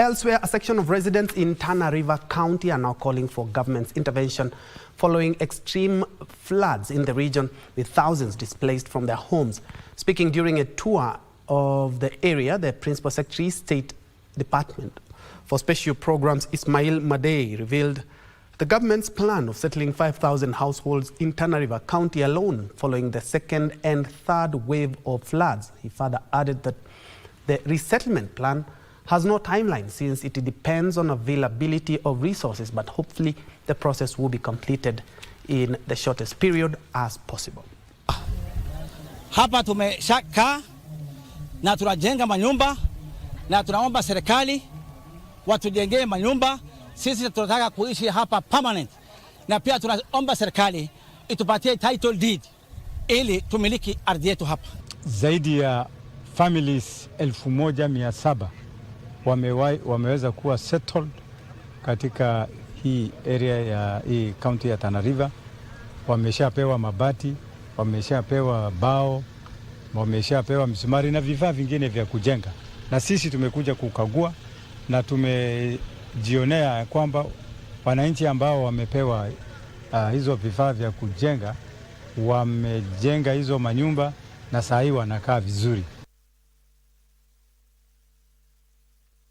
Elsewhere, a section of residents in Tana River County are now calling for government's intervention following extreme floods in the region, with thousands displaced from their homes. Speaking during a tour of the area, the Principal Secretary, State Department for Special Programs, Ismail Madei, revealed the government's plan of settling 5,000 households in Tana River County alone following the second and third wave of floods. He further added that the resettlement plan has no timeline since it depends on availability of resources, but hopefully the process will be completed in the shortest period as possible. Hapa tumeshaka na tunajenga manyumba na tunaomba serikali watujengee manyumba. Sisi tunataka kuishi hapa permanent, na pia tunaomba serikali itupatie title deed ili tumiliki ardhi yetu hapa. Zaidi ya families 1700 wameweza kuwa settled katika hii area ya hii county ya Tana River. Wameshapewa mabati, wameshapewa bao, wameshapewa misumari na vifaa vingine vya kujenga. Na sisi tumekuja kukagua na tumejionea kwamba wananchi ambao wamepewa hizo vifaa vya kujenga wamejenga hizo manyumba na saa hii wanakaa vizuri.